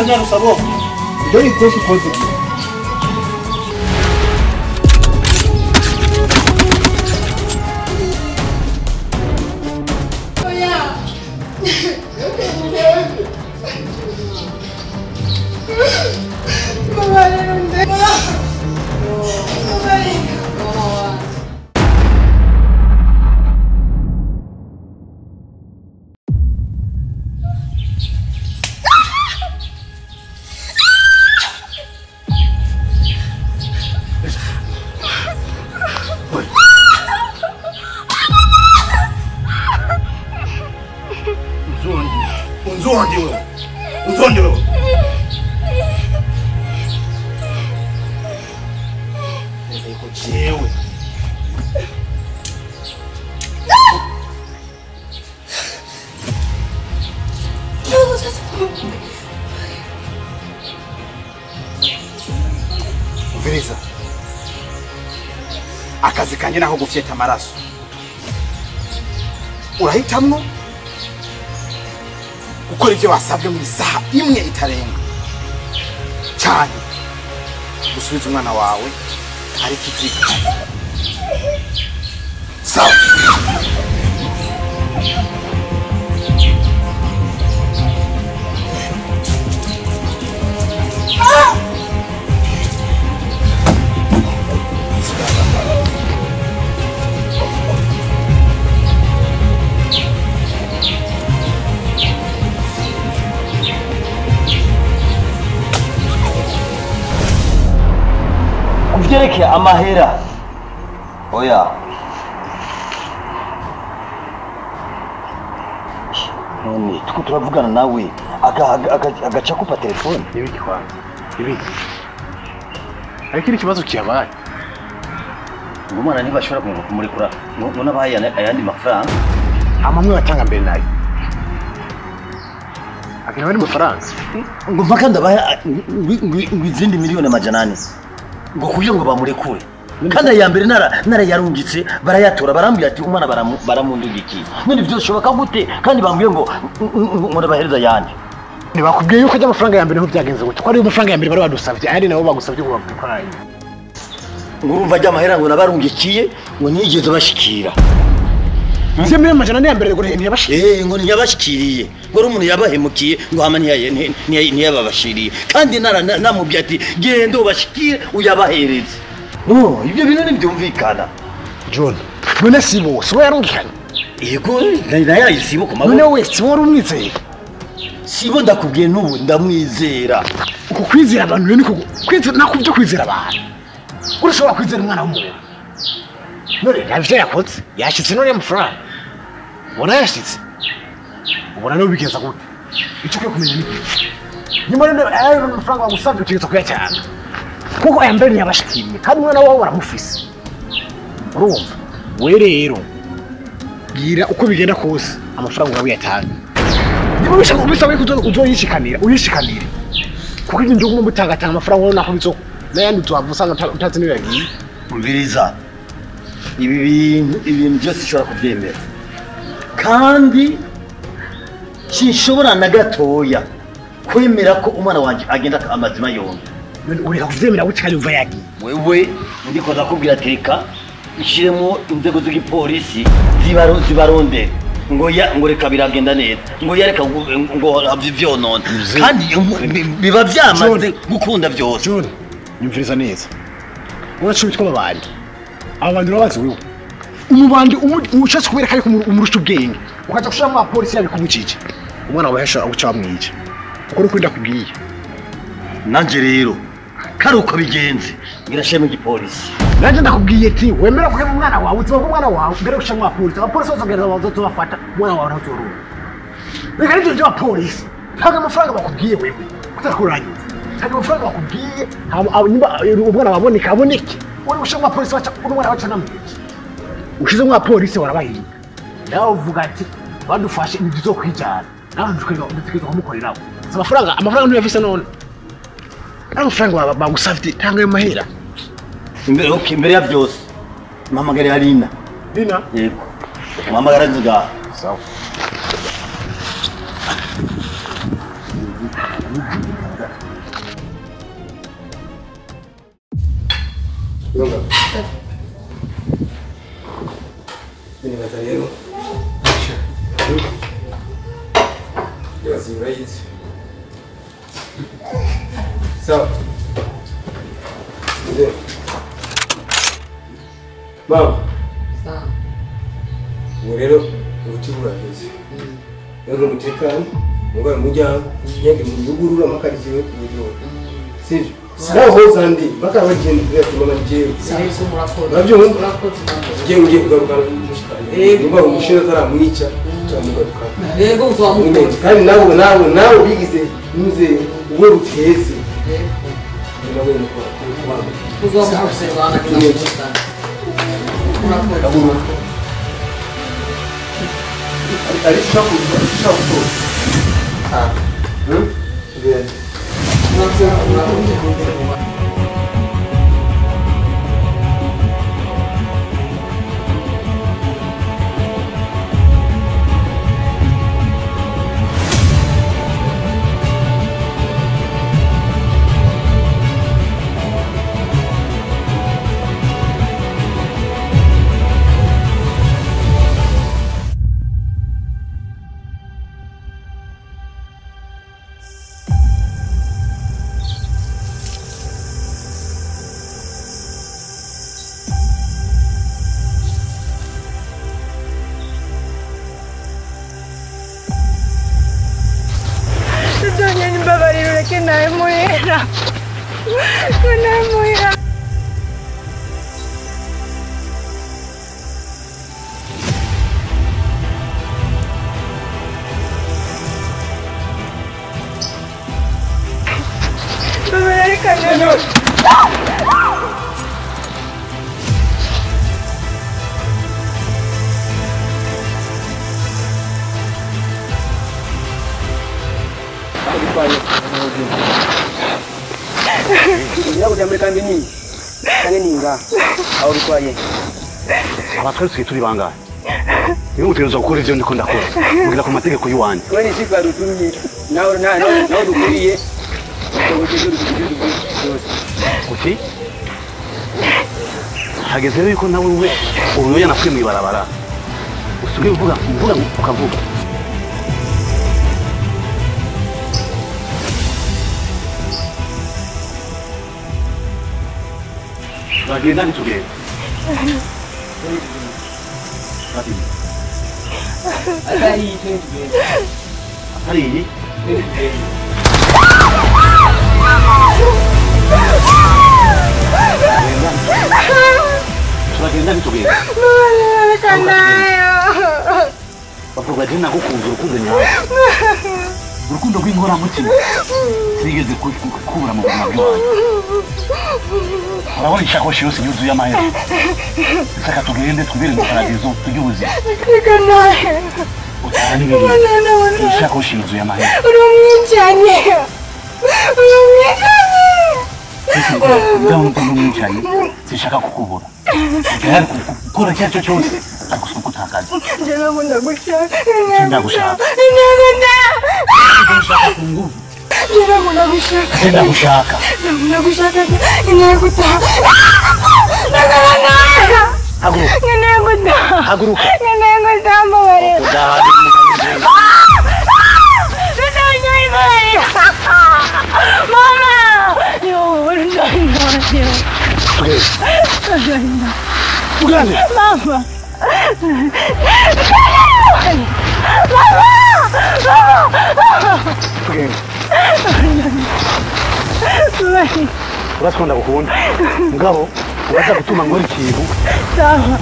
Senhor Sabor, deu encosto quanto aqui. Umviriza akazi kanye naho gufyeta amaraso urahitamwo gukora ivyo wasabwe muri saha imwe itarenga cyane gusubiza umwana wawe ari kiziga sawa Kujereke amahera oya none tuko turavugana nawe agaca kupa telefone ibiki kwa ibiki ariko ikibazo kiyabaye ngo mwana ntibashobora kumurekura ngo nabaye ayandi mafaranga amamwe batanga mbere nayo akina bari mu France ngo mpaka ndabaya izindi miliyoni amajana ngo kugira ngo bamurekure kandi aya mbere nara yarungitse barayatora barambye ati umwana baramundugikiye none byo shoboka gute kandi bambwiye ngo ndabahereza yandi ntibakubwiye yuko ajya amafaranga ya mbere nko byagenze gute ko ari amafaranga ya mbere bari badusavye ari nabo bagusavye ngo bakwaye ngurumva ajya amahera ngo nabarungikiye ngo nigeze bashikira Nze mwe majana ya mbere ngo ntiyabashikiriye ngo ntiyabashikiriye ngo umuntu yabahemukiye ngo hama ntiyababashiriye kandi namubye ati genda ubashikire uyabahereze ibyo bintu ntibyumvikana John none sibo yarungikanye yego nayayisibo ku maboko none wese wari umwizeye sibo ndakubwiye n'ubu ndamwizera uko kwizera abantu bene uko kwizera nakubyo kwizera abantu urashobora kwizera umwana w'umuntu none navyo yakoze yashitse none amafaranga ubona yashitse ubona no bigeza gute icyo kwe kumenya ni nyuma rero ayo amafaranga bagusabye utegetse kuyatanga kuko aya mbere yabashikiriye kandi umwana wawe waramufise urumva we rero gira uko bigenda kose amafaranga ugabe yatanga niba bishaka kubisaba ko uzoyishikanira uyishikanire kuko ibyo ndumwe mutangatanga amafaranga wowe nako bizo nayandi tuavusanga utazi niyo yagiye umviriza ibi bintu byose ushobora kubyemera kandi sinshobora na gatoya kwemera ko umwana wanjye agenda amazima yombi ureka kuvyemera gute kandi uva yagiye wewe ndiko ndakubwira teka ishiremo inzego z'igipolisi zibarondera ngo reka biragenda neza ngo yareka ngo avyonona kandi biba byamaze gukunda byose John nyumviriza neza uracubitwa babandi abantu babazi wewe umubandi umushatse kubereka yuko umurusha ubwenge ukaza gushira mu polisi yabikumucije umwana wahesha uca bamwica uko rukwenda kubwiye nanje rero karuko bigenze ngirashema igipolisi nanje ndakubwiye ati wemera ko umwana wawe uzi ko umwana wawe ngere gushira mu polisi abapolisi bazogera bazotubafata umwana wawe ntatorura reka nivyo byo polisi ntaga amafaranga bakubwiye wewe utakuranyuza ntaga amafaranga bakubwiye umwana waboneka aboneke uri gushira mu polisi baca umwana wacu namwica ushize mu polisi warabahinga nawe uvuga ati badufashe ibyo kwijana nawe ndukwiza kumukoreraho amafaranga ntuyafise none amafaranga bagusavye tanga ayo mahera imbere ya byose mpamagare Alina yego mpamagara nziga sawa Yonga. Ini batalero. Yes, you right. So. Mama. Sawa. Rero ubutibura neza. Rero umutekano, ngo mujya nyenge mu yugurura makariziwe kuburyo. Sivyo. Naho zandi baka bagenda kugatuma ngiye. Sasa murakora. Nabyo Murakora. ngiye kugaruka mushikanye. Niba umushira taramwica turamugaruka. Yego uzamukora. Kandi nawe bigize muze uwe ruteze. Nawe nuko Uzamukora cyane. Murakora. Ari shaku. Ah. Bien. Que no es muera. Que no es muera. Beber el cañón. Kandi ni kandi ninga aho bitwaye abatwese turi bangahe niba mutegereza gukora ivyo ndiko ndakora mugira ku mategeko y'uwanje we ni sifa rutumye nawe dukuriye kuki hageze rero yuko nawe we uruyoya napfuye mw'ibarabara usubiye uvuga ukavuga bagenda ntitugenda atari iyi turagenda ntitugenda bavuga ati nagukunze urukundo nyawe urukundo rw'inkoramutima sinigeze kubura mu buzima bwanjye urabona ishakoshi yose yuzuye amahera reka tugende twibere mu paradizo tujye ubuzima utaha n'ibintu ishakoshi yuzuye amahera Urumwicanyi. ndaho nuko n'umwicanyi sinshaka kukubura gihari gukora icyo ari cyo cyose ariko kutakaza Ndagushaka. ndagushaka Ndagushaka ku nguvu. Ndagushaka. haguruka tugende Mama. uratwanda gukunda mugabo uraza gutuma nkora ikintu Sawa.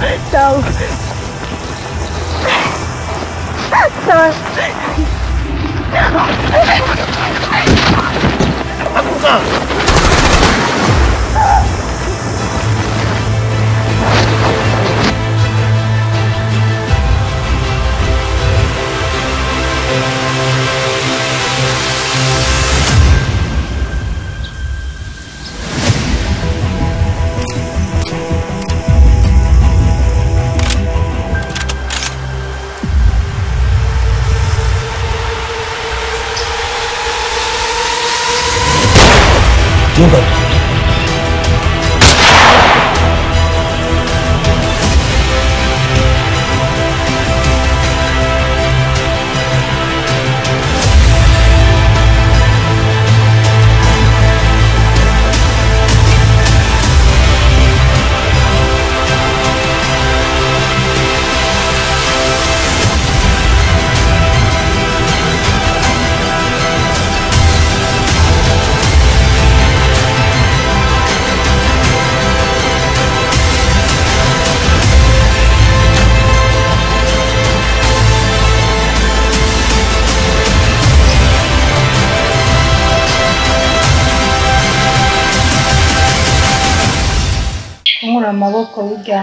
amaboko burya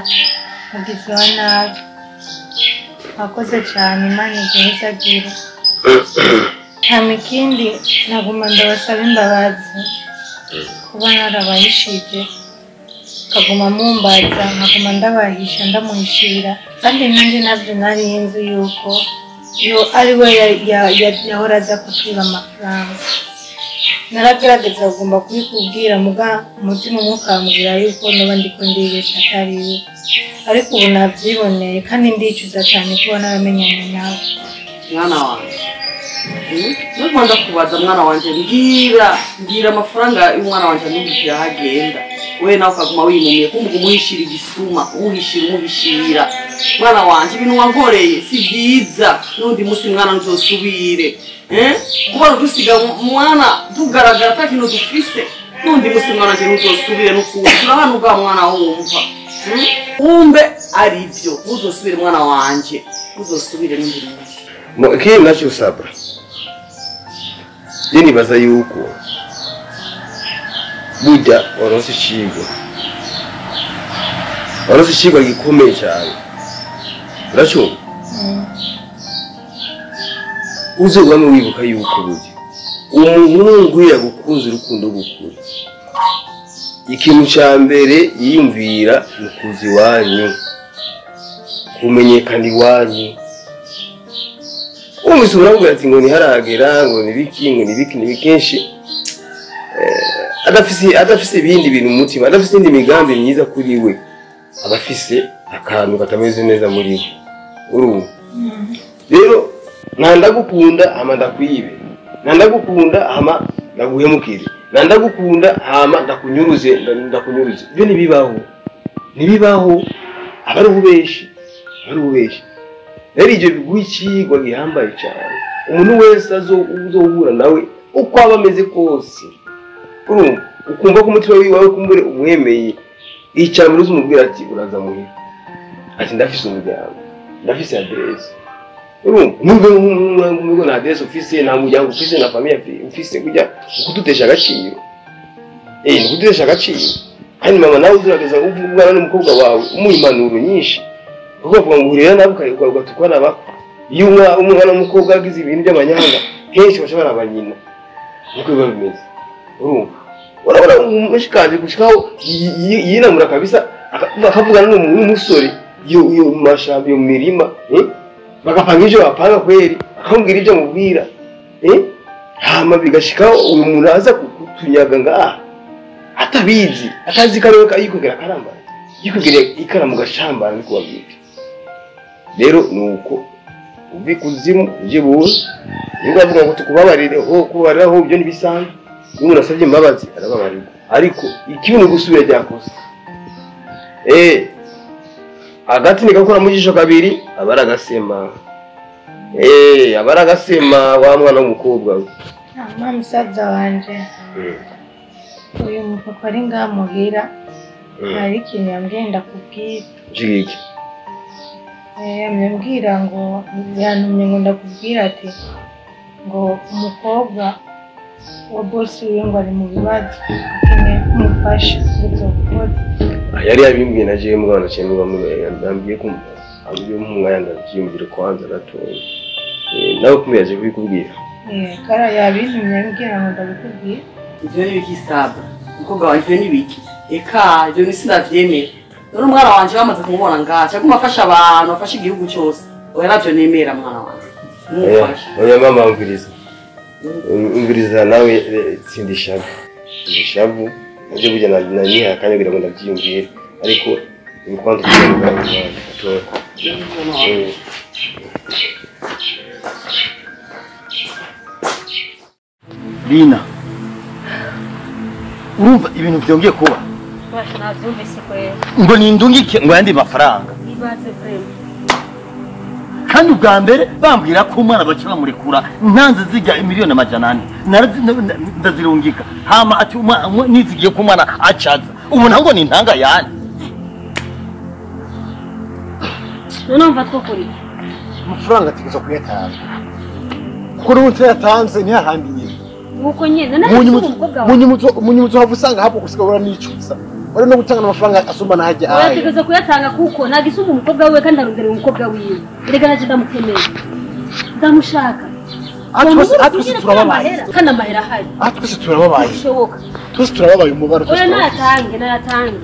mugizi wa nabi. Wakoze cyane Imana igiheza agira. Hama ikindi naguma ndabasaba imbabazi kuba narabayishije kaguma mumbaza nkaguma ndabahisha ndamuhishira kandi nanjye nabyo nari inzu yuko yo ari we yahora aza kutwiba amafaranga. Naragerageza kugomba kubikubwira muga umutima umukambwira yuko noba ndiko ndibesha atari we, ariko ubu nabyiboneye kandi ndicuza cyane kuba naramenyanye nawe. Mwana wanjye nuko ndakubaza mwana wanjye mbwira amafaranga y'umwana wanjye n'ubukira hagenda we nawe ukaguma wimumiye kumva umuhishira igisuma umuhishira mwana wanjye ibintu wangoreye si byiza n'undi munsi mwana ntuzosubire kuba dusiga mwana tugaragara ata kintu dufise n'undi munsi mwana wanjye ntuzosubire n'ukuri turahana ubwa mwana wumva wumve ari byo ntuzosubire mwana wanjye ntuzosubire n'undi munsi ikindi nacyo Sabra je nibaza yuko burya waronse icigwa gikomeye cyane uracyo uzoba wibuka yuko burya umuhungu yagukunze urukundo gukuri ikintu cya mbere yiyumvira ni kuza iwanyu kumenyekana iwanyu. Umusubira ngo ati ngo ni haragera ngo ni biki kenshi adafise ibindi bintu umutima adafise indi migambi myiza kuri we abafise akantu katameze neza muri we urumva rero ndagukunda hama ndakwibe ndagukunda hama ndaguhemukire ndagukunda hama ndakunyuruze ibyo ntibibaho abari ububeshi rero ibyo biguha ikigwa gihambaye cyane umuntu wese uzohura nawe uko aba ameze kose ukumva ko umutima wawe kumbure umwemeye icyambere uzumubwira ati uraza muhira ati ndafise umuryango ndafise aderesi nubwo nk'umwe na aderesi ufise nta muryango ufise na famiye ufise kujya ukudutesha agaciro kandi mama nawe uzurageza umwana n'umukobwa wawe umuha impanuro nyinshi kuko ngo urera nawe ugatukana bako iyo umwana w'umukobwa agize ibintu by'amanyanga kenshi bashobora abanyina niko biba bimeze urabona umushikaje gushikaho yinamura kabisa akavugana n'umusore yo mashamba yo mirima bagapanga ivyo bapanga kweri akamubwira ibyo amubwira hama bigashikaho uyu muntu aza kutunyaga ngaha atabizi atazi kariwe kayikugera karamba yikugera ikaramu gashamba niko babwira. Rero nuko ubikuzimu uje buwe niba avuga ngo tukubabarire kubariraho ibyo nibisanzwe umuntu asabye imbabazi arababarira ariko ikibuno gusubira ryakoze agati nikakora mu jisho kabiri abaragasema wa mwana w'umukobwa mama musaza wanje uyu mupapa ari ngamuhira hari ikintu yambwenda kubwira jigiki yambwira ngo yantumye ngo ndakubwira ati ngo umukobwa wa bosi wiwe ngo ari mu bibazo akeneye kumufasha gukora yari yabimbwiye na je mwana cyane bamubwiye ko abiyo umwana ndabyimvira kwanza gatoya nawe kumeje kubikubwira kara yabintumye mbwira ngo ndabikubwira ivyo ni biki Sabra umukobwa wanje ni biki eka ivyo ni sinavyemera none umwana wanje bamaze kumubona ngacha aguma afasha abantu afasha igihugu cyose oya navyo nemera mwana wanje mufasha oya mama umviriza nawe sindishavu nje bujya na niha kanyagira ngo ndabyiyumvira ariko imikwanzo cyangwa atora Lina urumva ibintu byongeye kuba Basha navyumvise kwera ngo nindungike ngo yandi mafaranga ibaze vrema kandi ubwa mbere bambwira ko umwana bakira murekura ntanze zijya miliyoni amajana 4 ndazirungika hama ati nizigiye ko umwana acaza ubu ntango ni ntanga yani nonumva twokuri amafaranga atikiza kuyatanga kuko n'umuntu yatanze ni hahandi nyine nuko nyene none umukobwa munyumuzo havu usanga hapo gusigabura n'icuza uri no gutanga amafaranga asumba najya ayo urategeza kuyatanga kuko nagisumba umukobwa wiwe kandi arondera umukobwa wiwe erega naje ndamukeneye ndamushaka atwese turababaye kandi amahera ahari atwese turababaye bishoboka twese turababaye umubare oya nayatange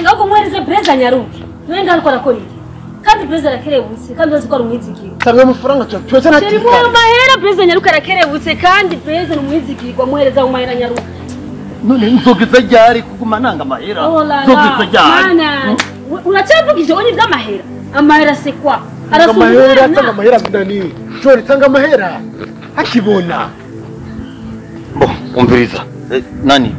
ahubwo muhereze Breza nyaruke niwe ndariko arakora iki kandi Breza arakerebutse kandi uzi ko ari umwizigirwa tanga amafaranga twese turi mu mahera Breza nyaruke arakerebutse kandi Breza ni umwizigirwa muhereza mu mahera nyaruke none nzogeza ryari kuguma nanga amahera nzogeza ryari uracyavuga ivyo ni vy'amahera amahera c'est quoi amahera tanga amahera binani Jori tanga amahera akibona bo umviriza nani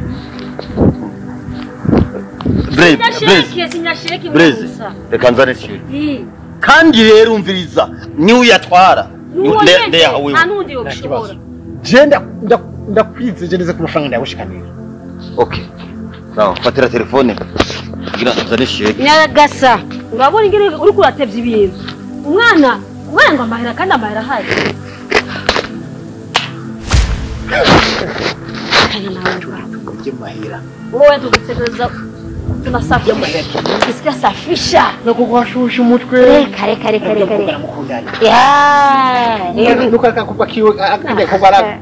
Breze reka nzane shiri kandi rero umviriza ni uyatwara nde yawe jenda ndakwizeje neza ku mafaranga ndabushikanira okay sawa fatira telefone kugira nzane shiri nyagasa urabona ingene uri kuratevya ibintu umwana ngo amahera kandi amahera hari kana nawe uje mahera wowe tugiteza tunasafisha tukisikia safisha na kukwashusha umutwe kare nuka kuba kiwe akande kubara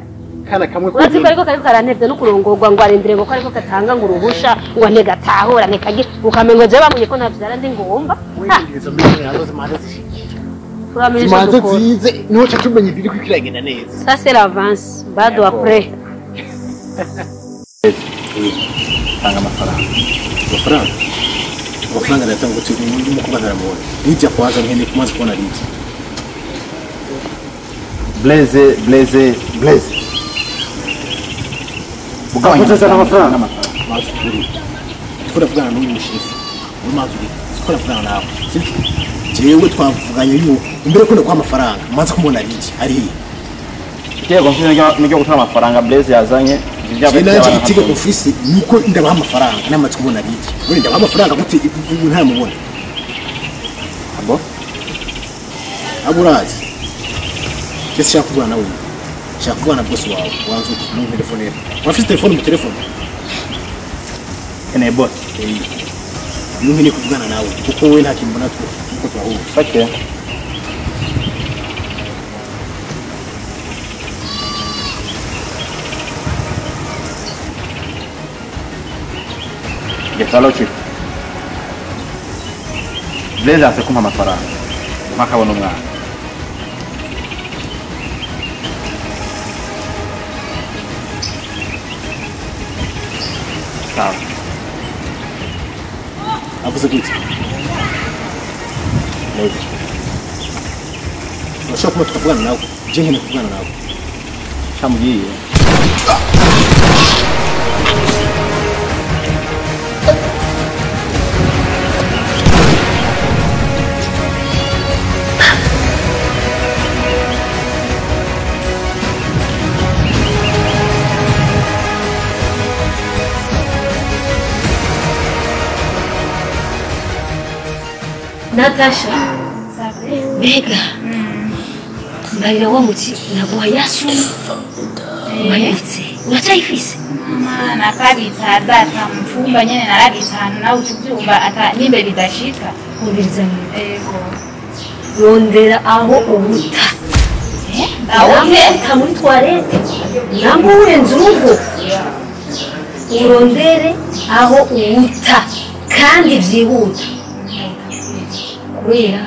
kana kamwe urazi ko ariko karanevye no kurongorwa ngo arindire ngo ariko katanga ngo uruhusha ngo negatahura nekagi ukamengo je bamunye ko navyara ndi ngomba wingiriza mbere nazo zimaze zishiki zimaze zize niho cyatumenye biri kwikiragenda neza ça c'est l'avance bado après tanga amafaranga natanga kuti umukobwa aramubona nijya kwaza nkene kumaze kubona riki Blaze bugabanza sana amafaranga mazuri tukora kuvugana n'uyu mushifu mazuri tukora kuvugana nawe jewe twavuganye yuko imbere ko kwa amafaranga maze kumubona riki ari Igitego nijyo gutanga amafaranga Blaze yazanye Jina itige ofisi nuko ndabaha amafaranga n'amatwi ubona riki muri ndabaha amafaranga gute nta mubona abo aburazi kese shakubana nawe shakubana boss wawe wanzu mu telefone wafite telefone mu telefone ene bot nyine kuvugana nawe kuko we nta kimbona twe kuko twahuye okay Getalo chief. Blaze ase kumpa amafaranga. Makabona umwana. Sawa. avuze gute Blaze washaka tukavugana nawe je nkene kuvugana nawe Shamugiye. Natasha Bega mbarira wa muti naguha yasu mayitse uracayifise Mana kabitsa data mfumba nyene narabitsa hano nawe utubyumva ata nimbe bidashika umbirizanye yego rondera aho ubuta ndawuta muri toilette namwe urenze urugo urondere aho ubuta kandi vyihuta kubera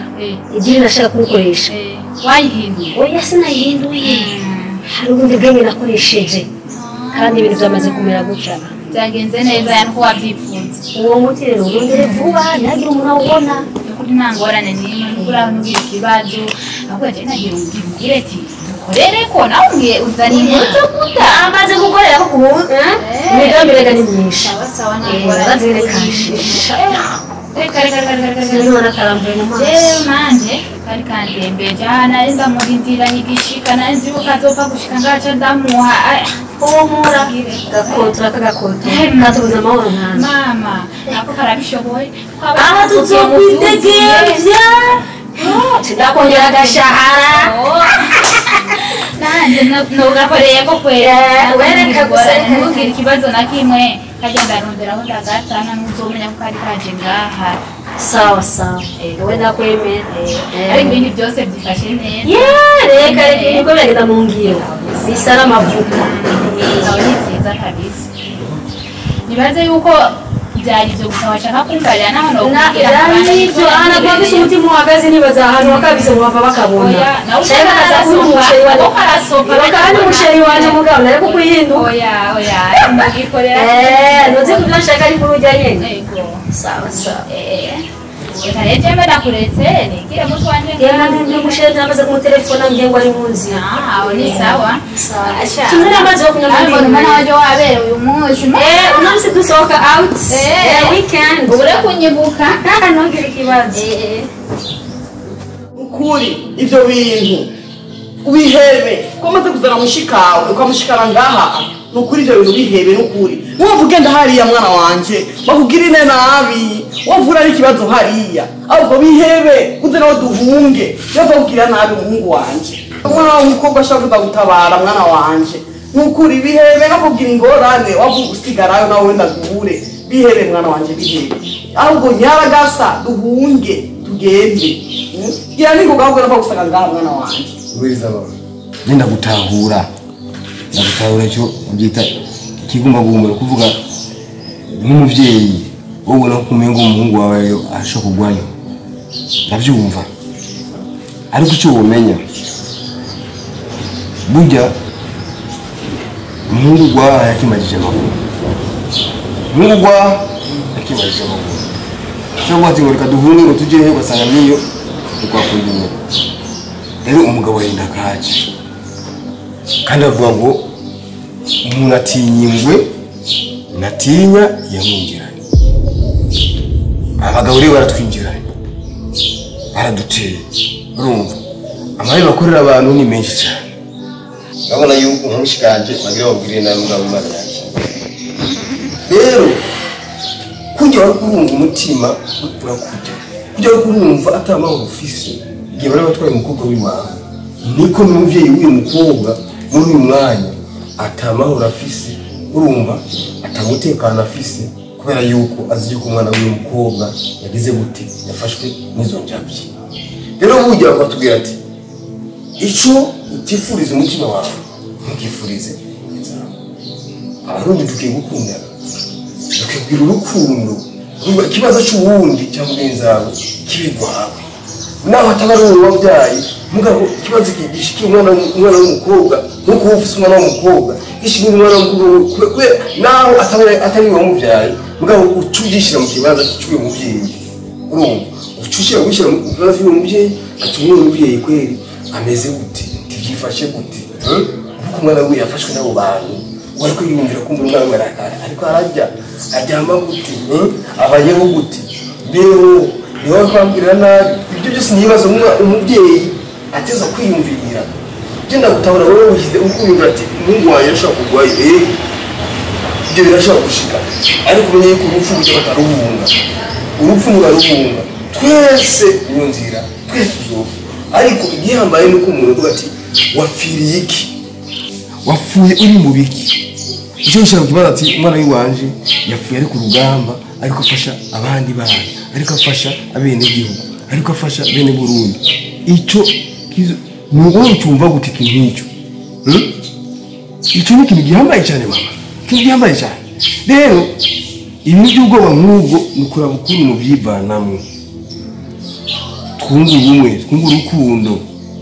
igihe nashaka kugukoresha wayihinduye oya sinayihinduye hari ubundi bwenge nakoresheje kandi ibintu byamaze kumera gutya byagenze neza yanko wabyifunze uwo muti rero urondere vuba ntihagire umuntu awubona kuri nta ngorane n'imwe nukuraho n'ugira ikibazo ahubwo je nagira umubwire ati dukorere ko nawe umwe uzaniye umuco guta amaze gukorera ko kubu imigambi rega ni myinshi sawa nta ngorane bazirikashisha Nona karambe mu maso. Manje kari kandembeje nari ndamurindira higishika nari nzibuka azopfa gushika ngaca ndamuha omura gakotra katubuza amahoro mwana mama ako karabishoboye aha tuzokwitegereza tudakongera agashahara nanje nogakoreye ko kwera wereka gusa ntugira ikibazo na kimwe kagenda aronderaho ndagatana n'uzomenya ko ari kaje ngaha. Sawa sawa. Wenda kwemera. Ariko ibindi byose byifashe neza. Reka niko bagenda mu ngiro. Bisara amavuta. Aho ni nziza kabisa. Nibaze yuko byari byo gusa washaka kumbarira naho no nibyo anabafise umutima uhagaze nibaza ahantu bakabise muhava bakabona shaka kazakuba umusheri wanje kandi umusheri wanje mugabo nari kukuhinduka oya ndagikorera noze kubyo nshaka ari kurujya nyene yego sawa sawa Eje mbona kuretse nikire mutu wanje ndi umusheri namaze kumutelefona ngiye ngo ari munzi ni sawa asha tunzira amazi yo kunywa ndi mbona waje wabere uyu munsi unamse dusohoka out weekend ubure kunyibuka ntongere kibazo ukuri ivyo bintu ubihebe komaze kuzana mushikawe ukamushikara ngaha nukuri ivyo bintu bihebe nukuri wumva ugenda hariya mwana wanje bakugirine nabi wumva ari ikibazo hariya ahubwo bihebe uze nawe duhunge yova kugira nabi umuhungu wanje umwana w'umukobwa ashaka kuza gutabara mwana wanje nukuri bihebe no kugira ingorane wavuga usigarayo nawe wenda duhure bihebe mwana wanje bihebe ahubwo nyaragasa duhunge tugende gira ningoga ahubwo no gusanga ngaha mwana wanje ubiriza baba nenda gutahura cyo byita ikigumbagumba kuvuga nk'umuvyeyi ubona ko umengo umuhungu wawe asho kugwanya ndavyumva ariko cyo umenya burya umuhungu gwa yakimajije makuru umuhungu gwa yakimajije makuru cyangwa ati ngo reka duhunge ngo tujye he basanga niyo tukwakundiye rero umugabo yenda kaje kandi avuga ngo umuntu atinyingwe natinya yamwinjiranye abagabo rero baratwinjiranye baraduteye urumva amahari bakorera abantu ni menshi cyane ndabona yuko umushikanje bagira babwire nawe mugabo Imana yanjye rero kujya kurumva umutima kujya kurumva atamahoro ufise igihe bari batwaye umukobwa w'iwawe niko n'umuvyeyi w'uyu mukobwa muri uyu mwanya atamahoro afise urumva atamutekano afise kubera yuko azi yuko umwana w'uyu mukobwa yagize gute yafashwe n'izo njabyi rero burya batubwira ati ico utifuriza umutima wawe ntukifurize abarundi tugiye gukundana tukibwira urukundo ikibazo cy'uwundi cyangwa ugenzawe kibe rwawe naho atabari uwo wabyaye mugabo ikibazo gishikira umwana w'umukobwa nuko ufise umwana w'umukobwa gishikira umwana w'umukobwa naho atari uwo mubyaye mugabo ucugishira mu kibazo cy'uwo muvyeyi urumva ucushira gushyira mu kibazo cy'uwo muvyeyi ati uwo muvyeyi kweri ameze gute tivyifashe gute kuko umwana we yafashwe n'abo bantu wari kwiyumvira kumva umwana we ariko arajya ajyama gute abayeho gute rero niho kwambwira nabi ibyo byose nibaza umubyeyi ateza kwiyumvira genda gutabura wowe wishyize ukwiyumvira ati umuhungu wanjye arashobora kurwaye ibyo birashobora gushika ariko umenye ko urupfu buryo bataruhunga urupfu muraruhunga twese iyo nzira twese tuzopfa ariko igihambaye nuko umuntu avuga ati wapfiriye iki wapfuye uri mu biki icyo nshaka kubaza ati umwana w'iwanje yapfuye ari ku rugamba ariko afasha abandi bana ariko afasha abene igihugu ariko afasha bene Burundi icyo nuwo cyumva gute kintu icyo ni ikintu gihambaye cyane mama ikintu gihambaye cyane rero ibintu by'ubwoba nk'ubwo nukura bukuru mu byivanamwe twunga ubumwe twunga urukundo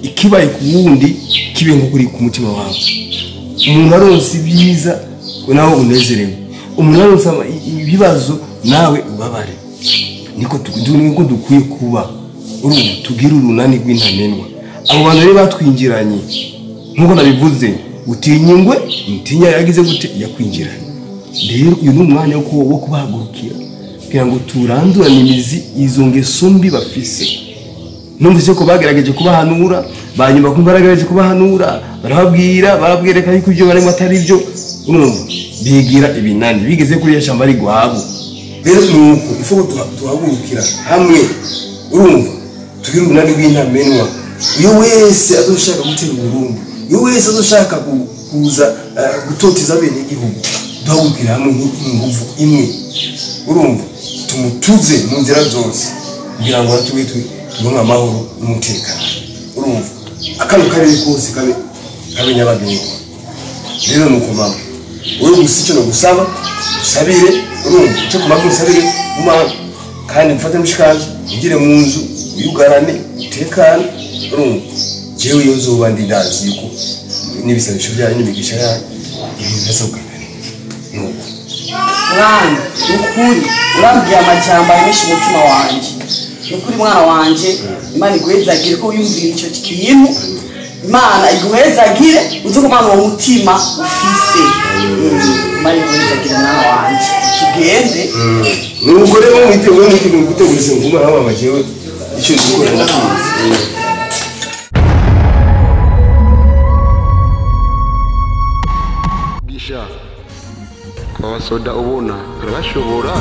ikibaye ku wundi kibe nko kuri ku mutima wawe umuntu aronse ibyiza nawe unezerewe umuntu aronse ibibazo nawe ubabare niko dukwiye kuba urumva tugira urunani rw'intamenwa abo bantu rero batwinjiranye nk'uko nabivuze utinya ingwe mutinya yagize gute yakwinjiranye rero uyu ni umwanya wo kubahagurukira kugira ngo turandurane imizi izo ngeso mbi bafise numvise ko bagerageje kubahanura banyuma kumva baragerageje kubahanura barababwereka yuko ibyo barimo atari byo urumva bigira ibinani bigeze kuri yashamba ari gwabo rero nuko ifuko tuhagurukira hamwe urumva tugira urunani rw'intamenwa iyo wese azoshaka gutera Burundi iyo wese azoshaka kuza gutoteza bene igihugu duhagurukira hamwe nk'inguvu imwe urumva tumutuze mu nzira zose kugira ngo natwe tubone amahoro n'umutekano urumva akano karere kose kabe nyabagendwa rero nuko mama wowe gusa icyo nagusaba usabire urumva icyo kumaze usabire umwana kandi mfate mushikaje ugire mu nzu uyugarane utekane urumva jewe iyo nzoba ndi ndazi yuko n'ibisabisho byayo n'imigisha yayo ibintu bizasohoka nuko mwana ukuri urambwiye amajambo amenshi umutima wanje nukuri mwana wanje Imana iguhezagire ko wiyumvira icyo kintu Imana iguhezagire uze kumana uwo mutima ufise Imana iguhezagire mwana wanje tugende nuko rero mwiteguye guteguriza nguma nawe amajewe icyo gikora ndakizi gisha abasoda ubona barashobora